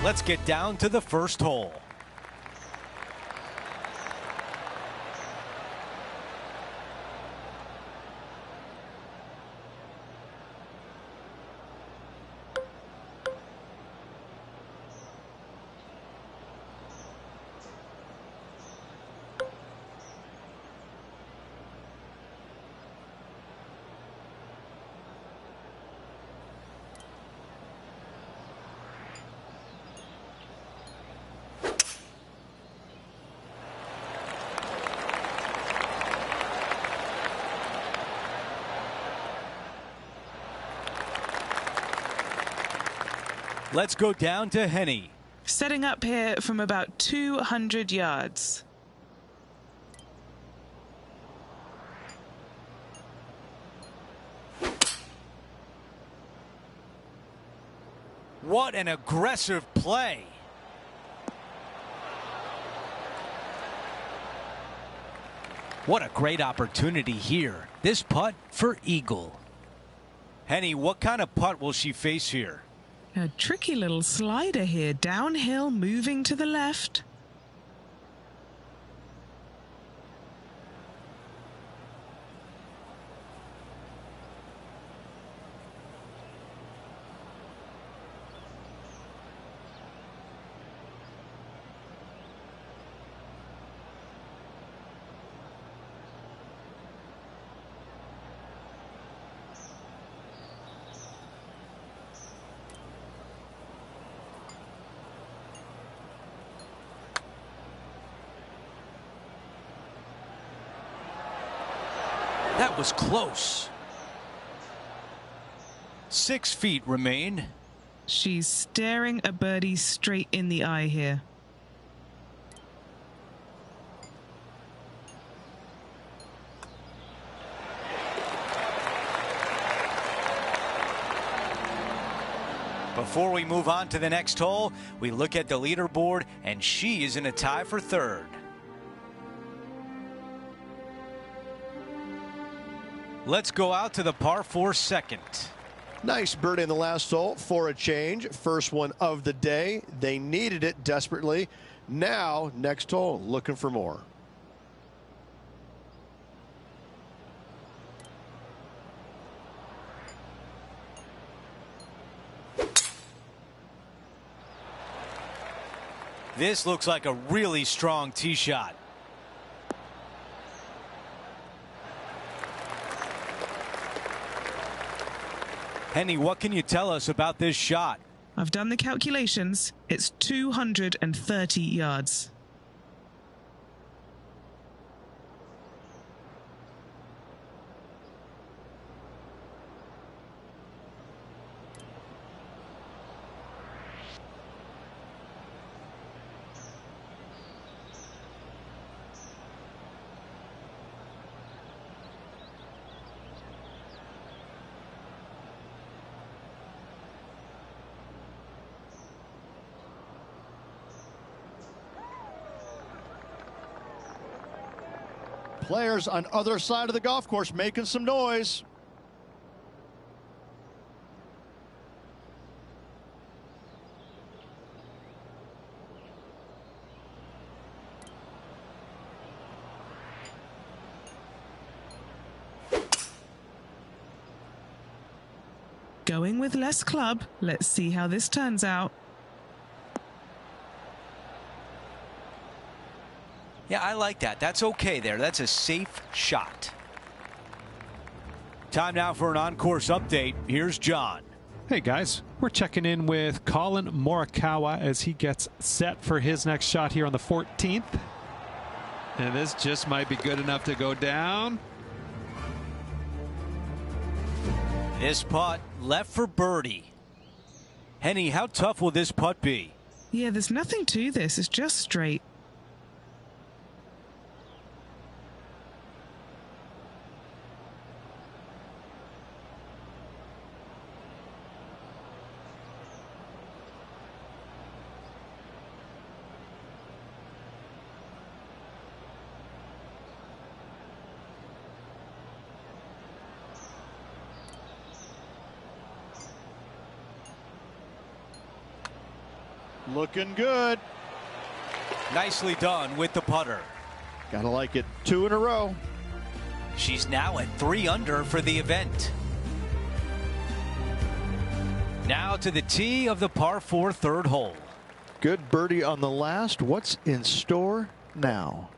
Let's get down to the first hole. Let's go down to Henny. Setting up here from about 200 yards. What an aggressive play. What a great opportunity here. This putt for eagle. Henny, what kind of putt will she face here? A tricky little slider here, downhill, moving to the left. That was close. 6 feet remain. She's staring a birdie straight in the eye here. Before we move on to the next hole, we look at the leaderboard, and she is in a tie for third. Let's go out to the par 4 second. Nice birdie in the last hole for a change. First one of the day. They needed it desperately. Now, next hole, looking for more. This looks like a really strong tee shot. Henny, what can you tell us about this shot? I've done the calculations. It's 230 yards. Players on other side of the golf course making some noise. Going with less club. Let's see how this turns out. Yeah, I like that. That's okay there. That's a safe shot. Time now for an on-course update. Here's John. Hey guys, we're checking in with Colin Morikawa as he gets set for his next shot here on the 14th. And this just might be good enough to go down. This putt left for birdie. Henny, how tough will this putt be? Yeah, there's nothing to this. It's just straight. Looking good. Nicely done with the putter. Gotta like it. 2 in a row. She's now at 3 under for the event. Now to the tee of the par 4 third hole. Good birdie on the last. What's in store now?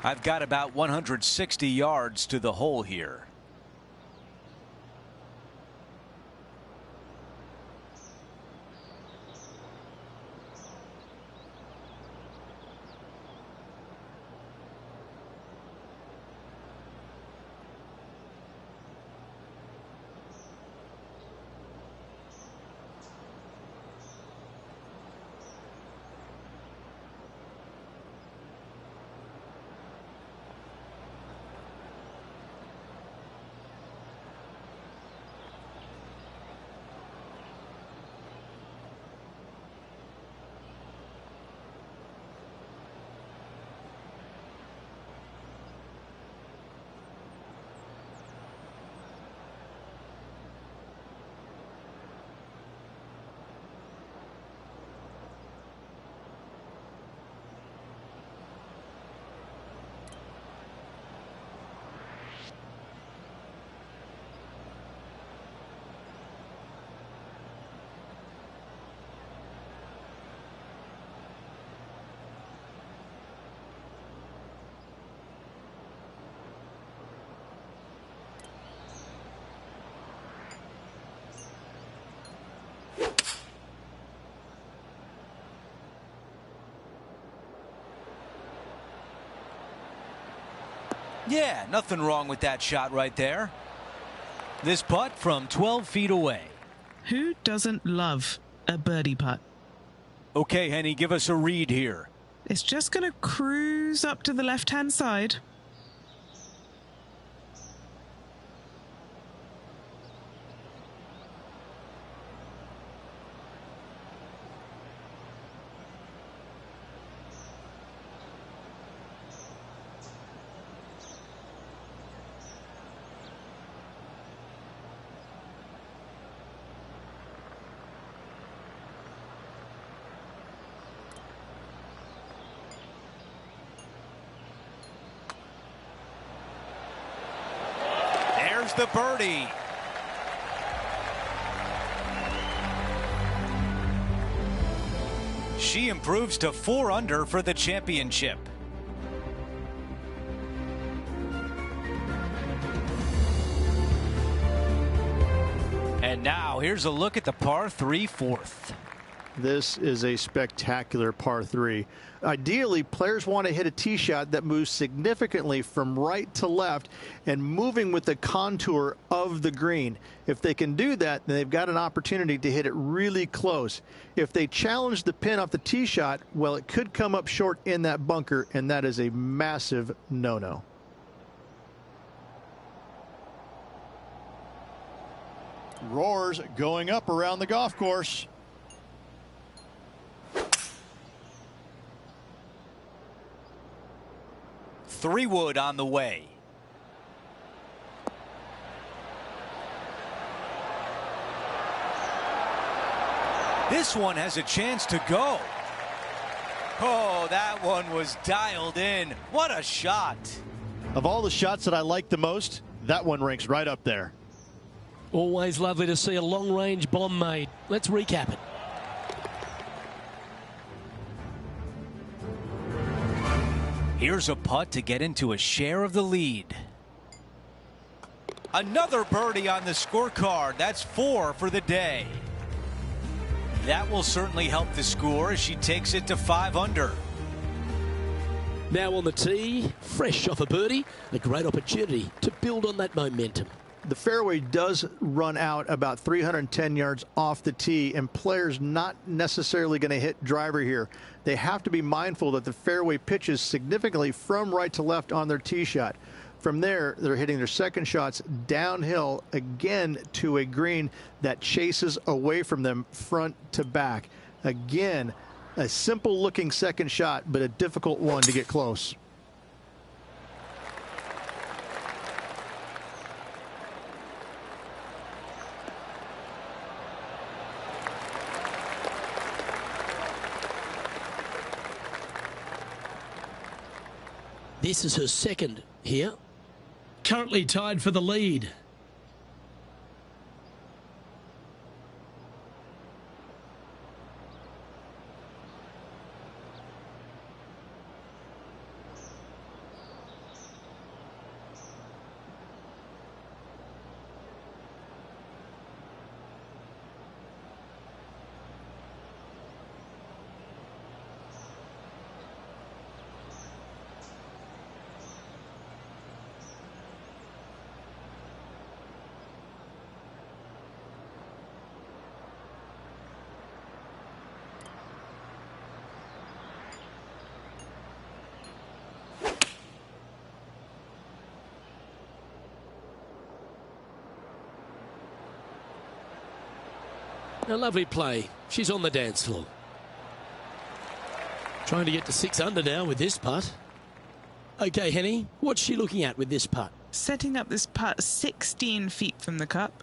I've got about 160 yards to the hole here. Yeah, nothing wrong with that shot right there. This putt from 12 feet away. Who doesn't love a birdie putt? Okay, Henny, give us a read here. It's just going to cruise up to the left-hand side. The birdie. She improves to 4 under for the championship. And now here's a look at the par 3 fourth. This is a spectacular par 3. Ideally, players want to hit a tee shot that moves significantly from right to left and moving with the contour of the green. If they can do that, then they've got an opportunity to hit it really close. If they challenge the pin off the tee shot, well, it could come up short in that bunker, and that is a massive no-no. Roars going up around the golf course. Three wood on the way. This one has a chance to go. Oh, that one was dialed in. What a shot. Of all the shots that I like the most, that one ranks right up there. Always lovely to see a long-range bomb made. Let's recap it. Here's a putt to get into a share of the lead. Another birdie on the scorecard. That's 4 for the day. That will certainly help the score as she takes it to 5 under. Now on the tee, fresh off a birdie, a great opportunity to build on that momentum. The fairway does run out about 310 yards off the tee, and players not necessarily going to hit driver here. They have to be mindful that the fairway pitches significantly from right to left on their tee shot. From there, they're hitting their second shots downhill again to a green that chases away from them front to back. Again, a simple looking second shot, but a difficult one to get close. This is her second here. Currently tied for the lead. A lovely play. She's on the dance floor. Trying to get to 6 under now with this putt. Okay, Henny, what's she looking at with this putt? Setting up this putt 16 feet from the cup.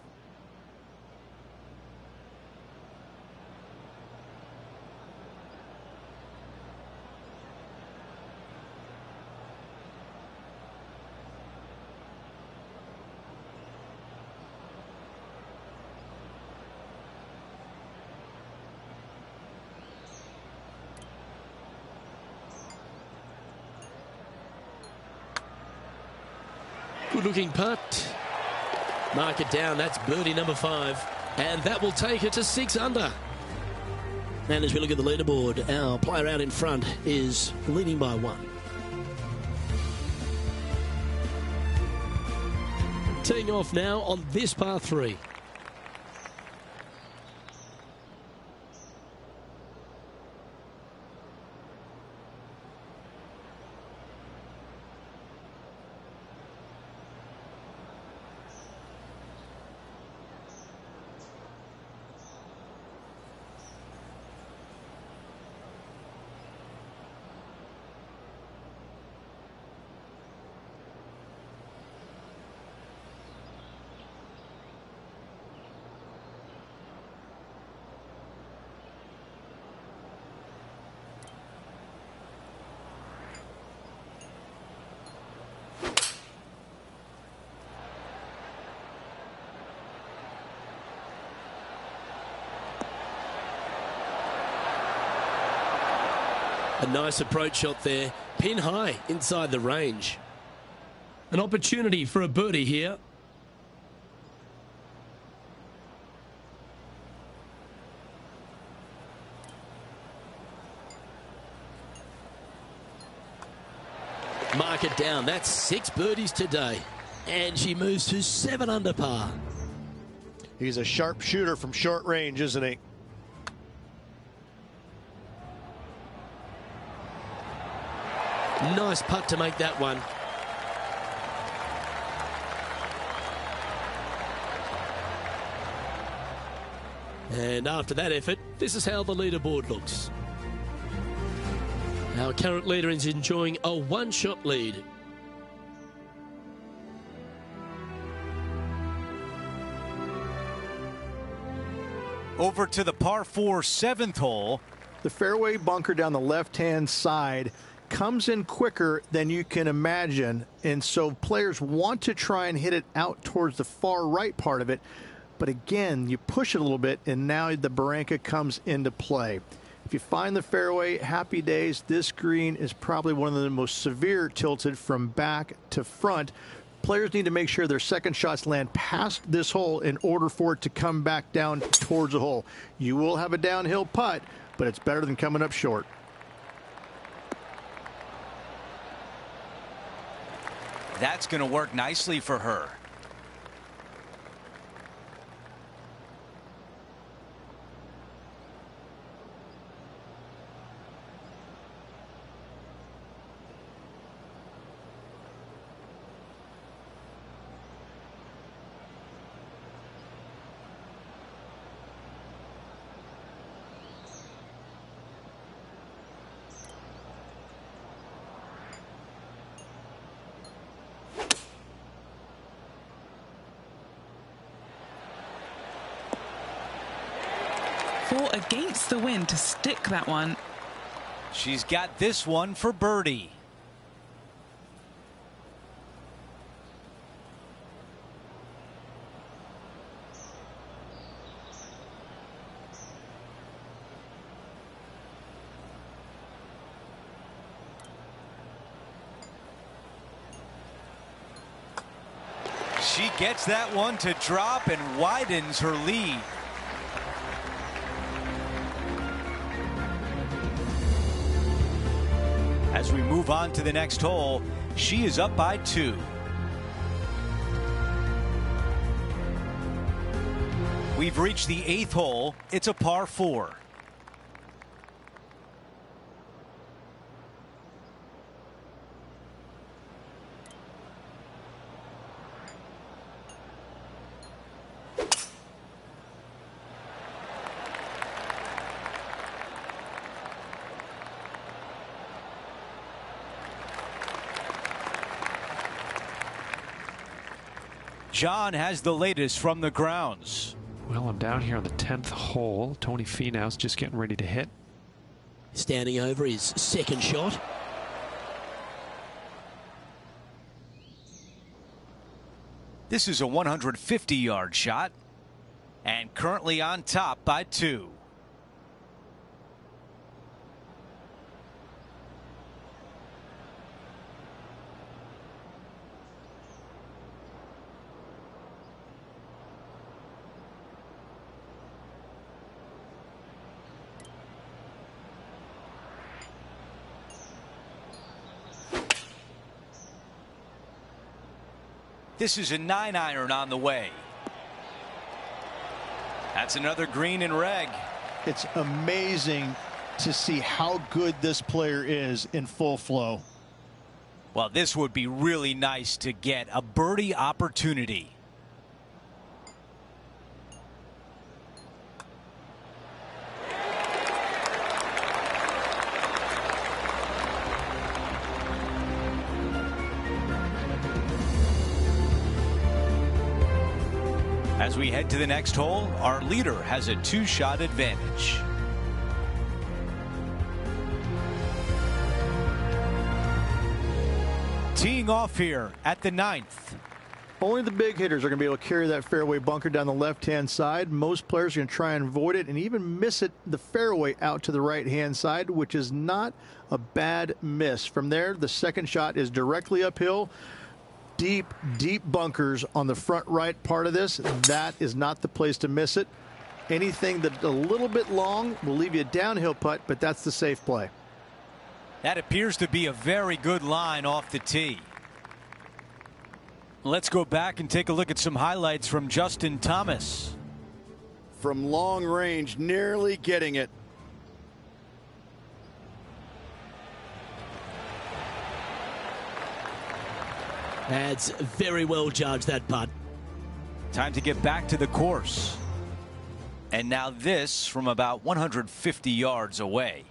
Good looking putt. Mark it down. That's birdie number 5. And that will take her to 6 under. And as we look at the leaderboard, our player out in front is leading by 1. Teeing off now on this par 3. A nice approach shot there. Pin high inside the range. An opportunity for a birdie here. Mark it down. That's 6 birdies today. And she moves to 7 under par. He's a sharp shooter from short range, isn't he? Nice putt to make that one. And after that effort, this is how the leaderboard looks. Our current leader is enjoying a 1-shot lead. Over to the par 4 7th hole. The fairway bunker down the left-hand side comes in quicker than you can imagine, and so players want to try and hit it out towards the far right part of it. But again, you push it a little bit, and now the Barranca comes into play. If you find the fairway, happy days. This green is probably one of the most severe tilted from back to front. Players need to make sure their second shots land past this hole in order for it to come back down towards the hole. You will have a downhill putt, but it's better than coming up short. That's going to work nicely for her. Fought against the wind to stick that one. She's got this one for birdie. She gets that one to drop and widens her lead. As we move on to the next hole, she is up by 2. We've reached the 8th hole. It's a par 4. John has the latest from the grounds. Well, I'm down here on the 10th hole. Tony Finau's just getting ready to hit. Standing over his second shot. This is a 150-yard shot, and currently on top by 2. This is a 9-iron on the way. That's another green and reg. It's amazing to see how good this player is in full flow. Well, this would be really nice to get a birdie opportunity. As we head to the next hole, our leader has a 2-shot advantage. Teeing off here at the 9th. Only the big hitters are going to be able to carry that fairway bunker down the left-hand side. Most players are going to try and avoid it and even miss it the fairway out to the right-hand side, which is not a bad miss. From there, the second shot is directly uphill. Deep, deep bunkers on the front right part of this. That is not the place to miss it. Anything that's a little bit long will leave you a downhill putt, but that's the safe play. That appears to be a very good line off the tee. Let's go back and take a look at some highlights from Justin Thomas. From long range, nearly getting it. That's very well judged, that putt. Time to get back to the course. And now this from about 150 yards away.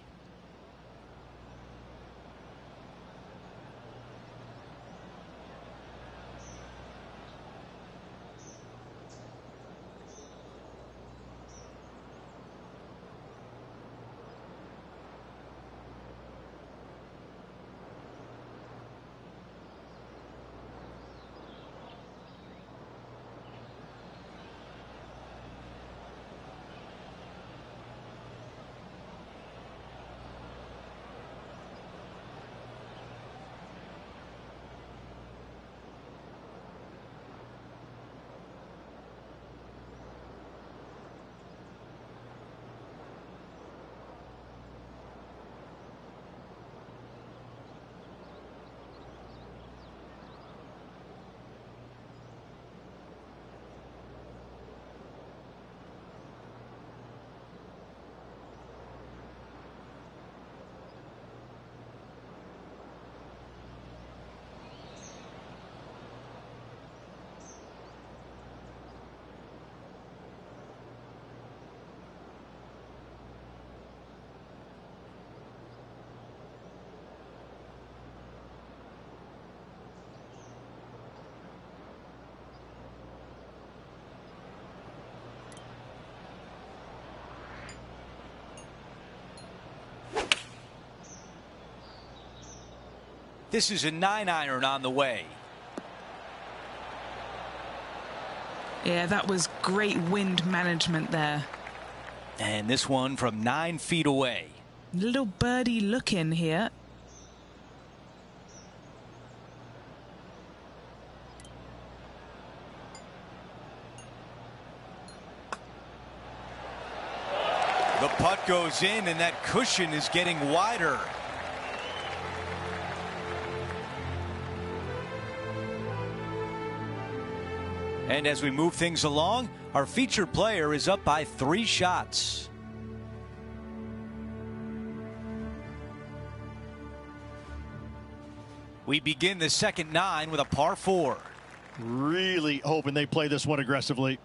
This is a 9-iron on the way. Yeah, that was great wind management there. And this one from 9 feet away. Little birdie looking here. The putt goes in, and that cushion is getting wider. And as we move things along, our featured player is up by 3 shots. We begin the second 9 with a par 4. Really hoping they play this one aggressively.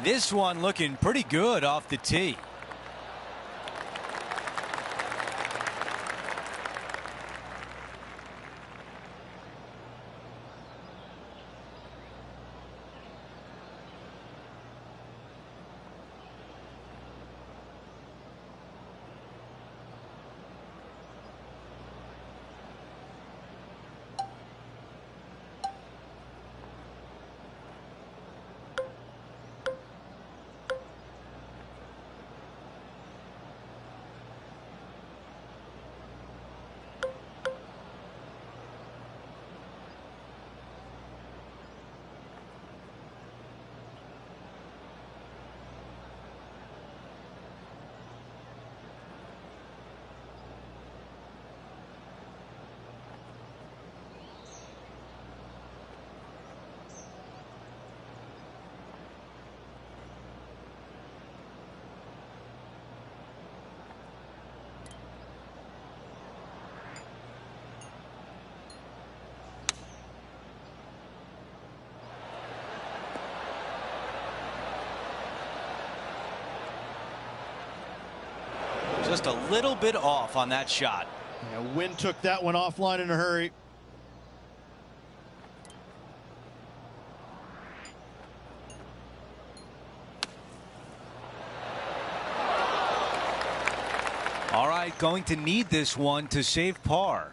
This one looking pretty good off the tee. Just a little bit off on that shot. Yeah, wind took that one offline in a hurry. All right, going to need this one to save par.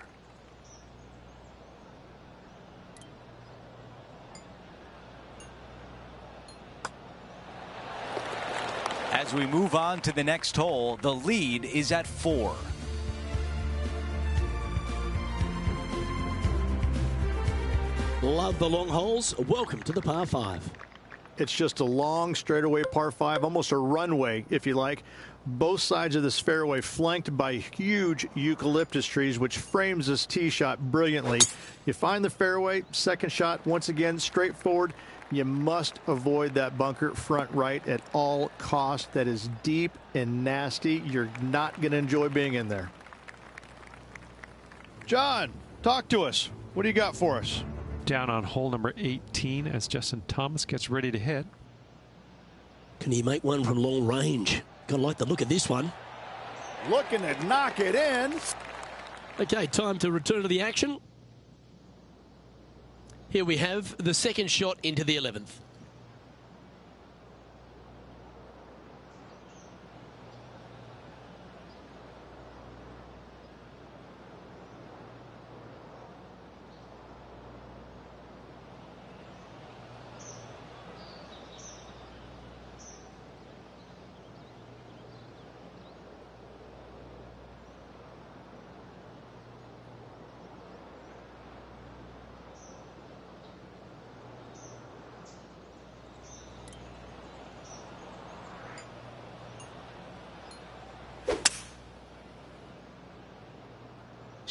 As we move on to the next hole, the lead is at 4. Love the long holes. Welcome to the par 5. It's just a long straightaway par 5, almost a runway, if you like. Both sides of this fairway flanked by huge eucalyptus trees, which frames this tee shot brilliantly. You find the fairway, second shot, once again, straightforward. You must avoid that bunker front right at all costs. That is deep and nasty. You're not going to enjoy being in there. John, talk to us. What do you got for us? Down on hole number 18 as Justin Thomas gets ready to hit. Can he make one from long range? Gonna like the look of this one. Looking to knock it in. Okay, time to return to the action. Here we have the second shot into the 11th.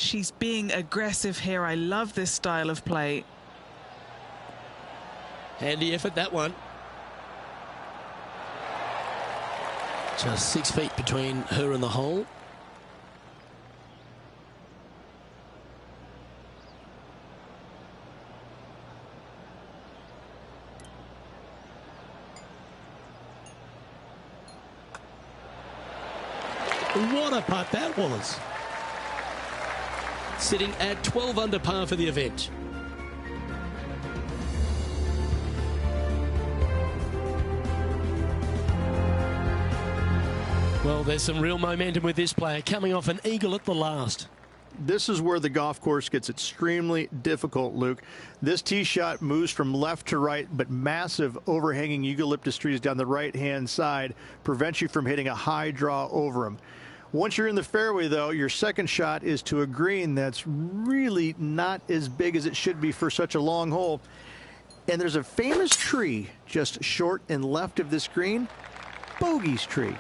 She's being aggressive here. I love this style of play. Handy effort, that one. Just 6 feet between her and the hole. What a putt that was. Sitting at 12 under par for the event. Well, there's some real momentum with this player coming off an eagle at the last. This is where the golf course gets extremely difficult, Luke. This tee shot moves from left to right, but massive overhanging eucalyptus trees down the right-hand side prevents you from hitting a high draw over them. Once you're in the fairway, though, your second shot is to a green that's really not as big as it should be for such a long hole. And there's a famous tree just short and left of this green, Bogey's tree.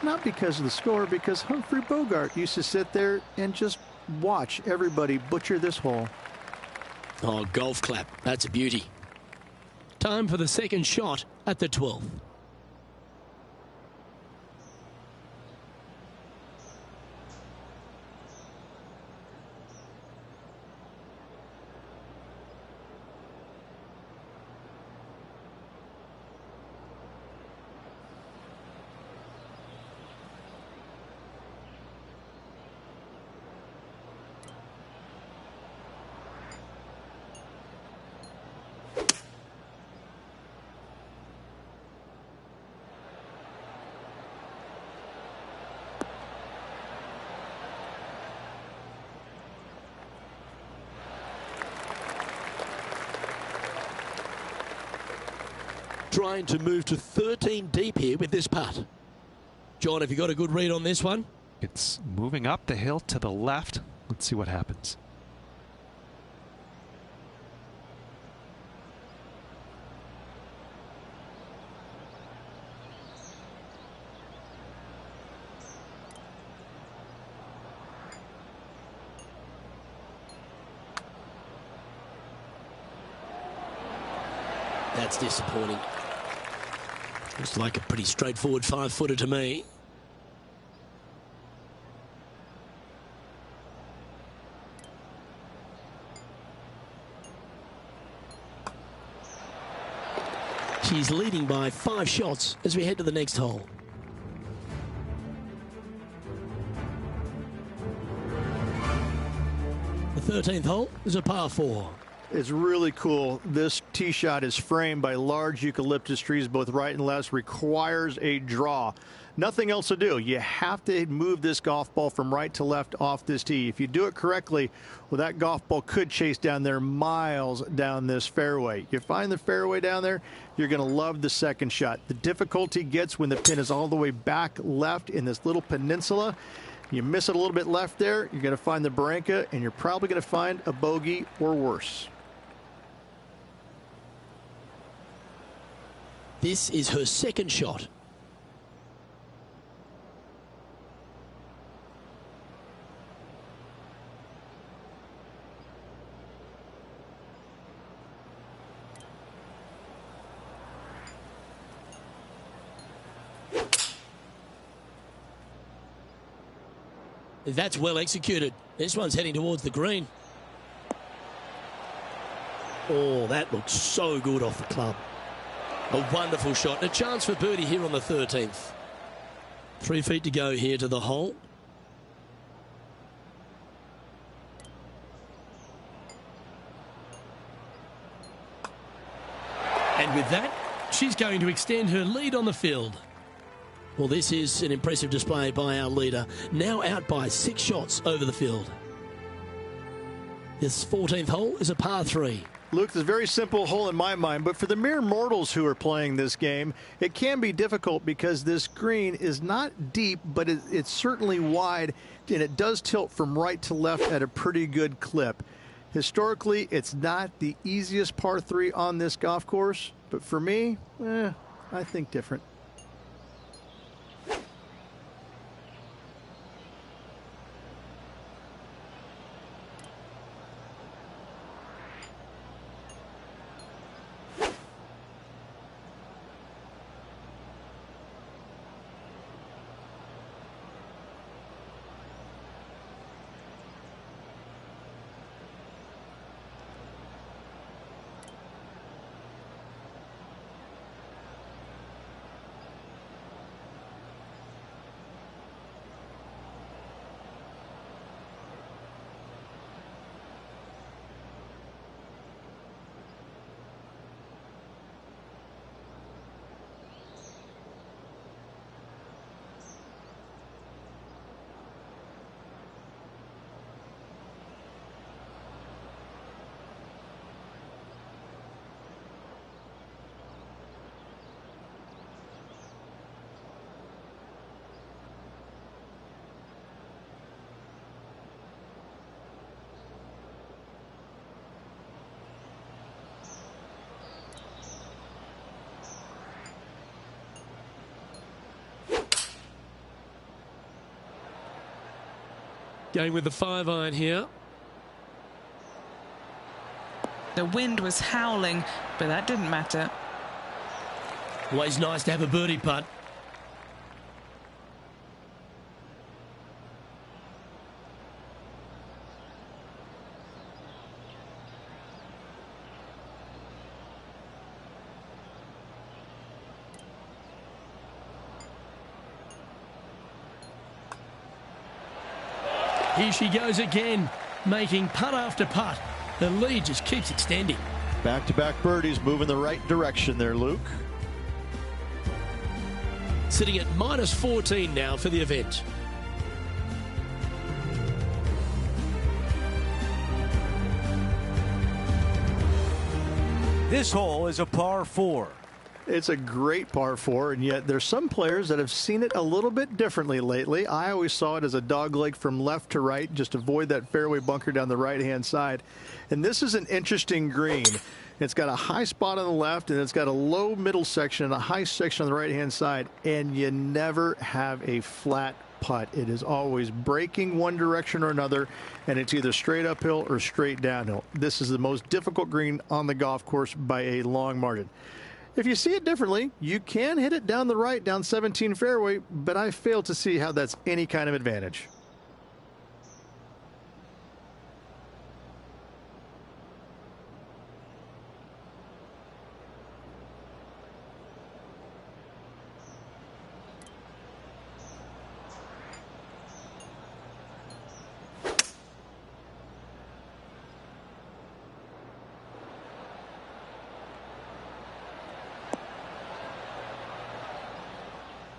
Not because of the score, because Humphrey Bogart used to sit there and just watch everybody butcher this hole. Oh, golf clap. That's a beauty. Time for the second shot at the 12th. Trying to move to 13 deep here with this putt. John, have you got a good read on this one? It's moving up the hill to the left. Let's see what happens. That's disappointing. Looks like a pretty straightforward 5-footer to me. She's leading by 5 shots as we head to the next hole. The 13th hole is a par 4. It's really cool. This tee shot is framed by large eucalyptus trees, both right and left, requires a draw. Nothing else to do. You have to move this golf ball from right to left off this tee. If you do it correctly, well, that golf ball could chase down there miles down this fairway. You find the fairway down there, you're going to love the second shot. The difficulty gets when the pin is all the way back left in this little peninsula. You miss it a little bit left there, you're going to find the barranca, and you're probably going to find a bogey or worse. This is her second shot. That's well executed. This one's heading towards the green. Oh, that looks so good off the club. A wonderful shot. A chance for birdie here on the 13th. 3 feet to go here to the hole. And with that, she's going to extend her lead on the field. Well, this is an impressive display by our leader. Now out by 6 shots over the field. This 14th hole is a par 3. Luke, it's a very simple hole in my mind, but for the mere mortals who are playing this game, it can be difficult because this green is not deep, but it's certainly wide, and it does tilt from right to left at a pretty good clip. Historically, it's not the easiest par 3 on this golf course, but for me, I think different. going with the 5-iron here. The wind was howling, but that didn't matter. Always nice to have a birdie putt. Here she goes again, making putt after putt. The lead just keeps extending. Back-to-back birdies moving the right direction there, Luke. Sitting at -14 now for the event. This hole is a par 4. It's a great par 4, and yet there's some players that have seen it a little bit differently lately. I always saw it as a dogleg from left to right, just avoid that fairway bunker down the right-hand side. And this is an interesting green. It's got a high spot on the left, and it's got a low middle section and a high section on the right-hand side, and you never have a flat putt. It is always breaking one direction or another, and it's either straight uphill or straight downhill. This is the most difficult green on the golf course by a long margin. If you see it differently, you can hit it down the right, down 17 fairway, but I fail to see how that's any kind of advantage.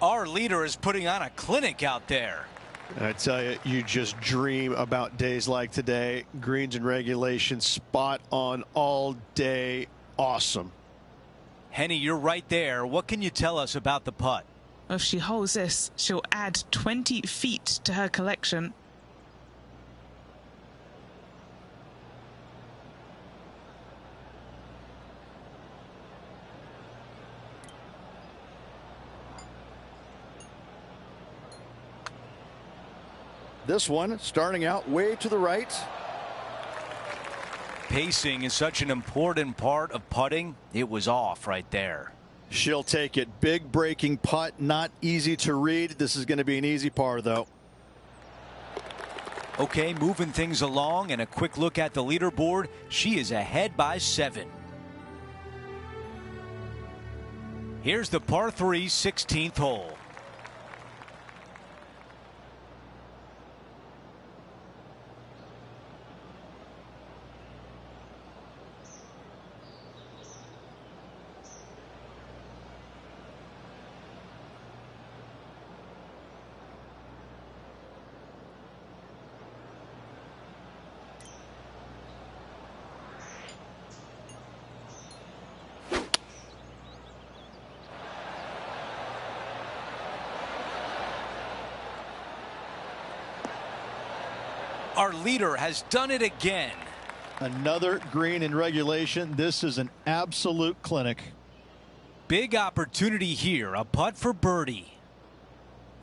Our leader is putting on a clinic out there. I tell you, you just dream about days like today. Greens and regulation, spot on all day. Awesome. Henny, you're right there. What can you tell us about the putt? If she holds this, she'll add 20 feet to her collection. This one starting out way to the right. Pacing is such an important part of putting. It was off right there. She'll take it. Big breaking putt, not easy to read. This is going to be an easy par, though. Okay, moving things along, and a quick look at the leaderboard. She is ahead by 7. Here's the par 3 16th hole. Our leader has done it again. Another green in regulation. This is an absolute clinic. Big opportunity here. A putt for birdie.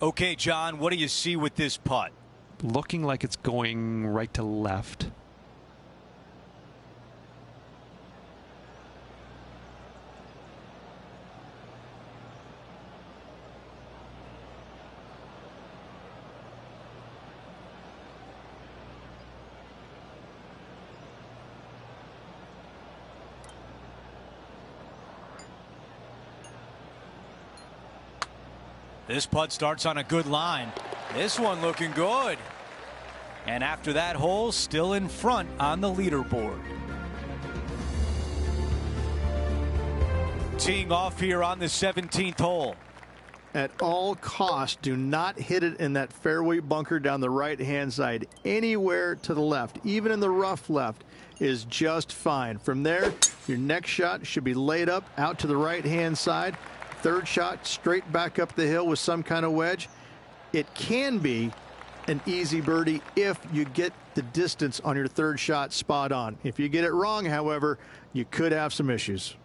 Okay, John, what do you see with this putt? Looking like it's going right to left. This putt starts on a good line. This one looking good. And after that hole, still in front on the leaderboard. Teeing off here on the 17th hole. At all costs, do not hit it in that fairway bunker down the right-hand side. Anywhere to the left, even in the rough left, is just fine. From there, your next shot should be laid up out to the right-hand side. Third shot straight back up the hill with some kind of wedge. It can be an easy birdie if you get the distance on your third shot spot on. If you get it wrong, however, you could have some issues.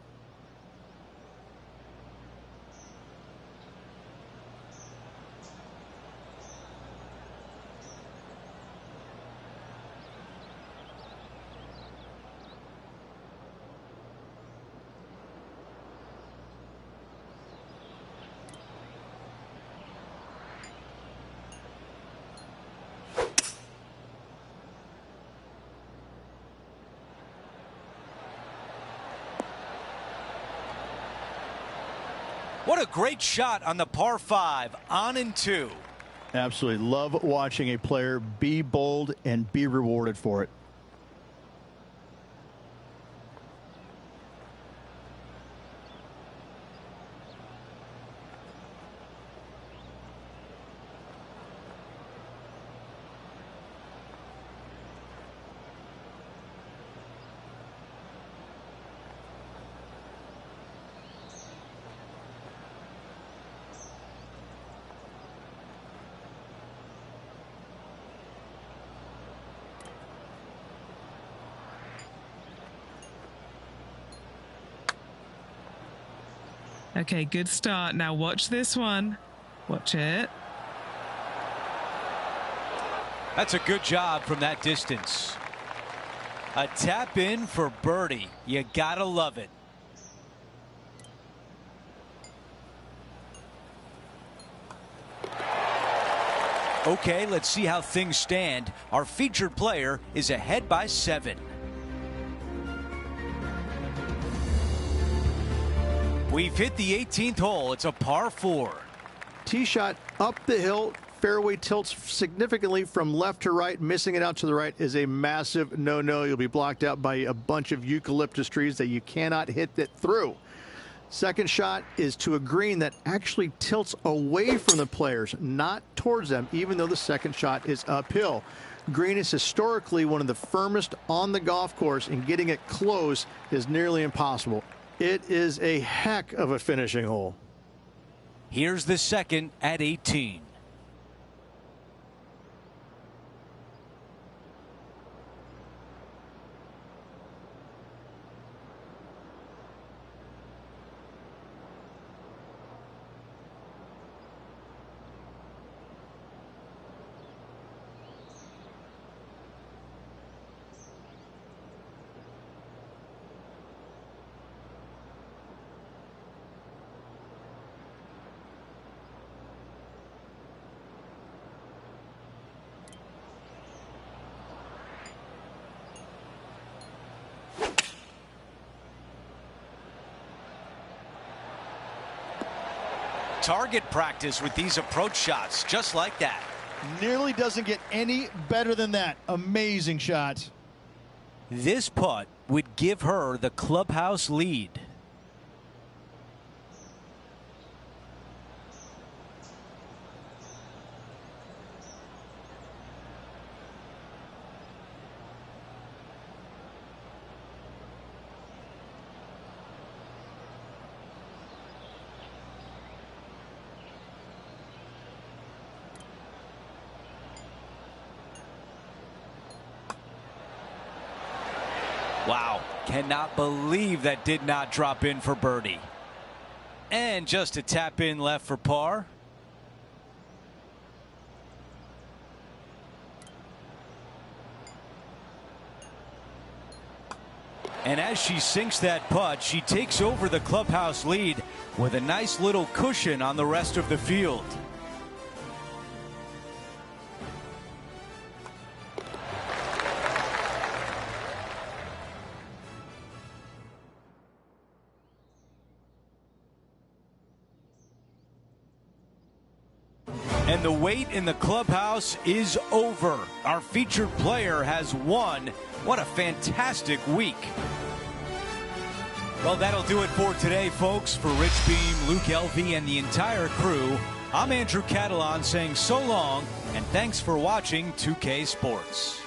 What a great shot on the par 5, on and 2. Absolutely love watching a player be bold and be rewarded for it. Okay, good start. Now watch this one. Watch it. That's a good job from that distance. A tap in for birdie. You gotta love it. Okay, let's see how things stand. Our featured player is ahead by 7. We've hit the 18th hole. It's a par 4. Tee shot up the hill. Fairway tilts significantly from left to right. Missing it out to the right is a massive no-no. You'll be blocked out by a bunch of eucalyptus trees that you cannot hit it through. Second shot is to a green that actually tilts away from the players, not towards them, even though the second shot is uphill. Green is historically one of the firmest on the golf course, and getting it close is nearly impossible. It is a heck of a finishing hole. Here's the second at 18. Target practice with these approach shots, just like that. Nearly doesn't get any better than that. Amazing shot. This putt would give her the clubhouse lead. Wow, cannot believe that did not drop in for birdie. And just a tap in left for par. And as she sinks that putt, she takes over the clubhouse lead with a nice little cushion on the rest of the field. And the wait in the clubhouse is over. Our featured player has won. What a fantastic week. Well, that'll do it for today, folks. For Rich Beam, Luke Elvey, and the entire crew, I'm Andrew Catalan saying so long, and thanks for watching 2K Sports.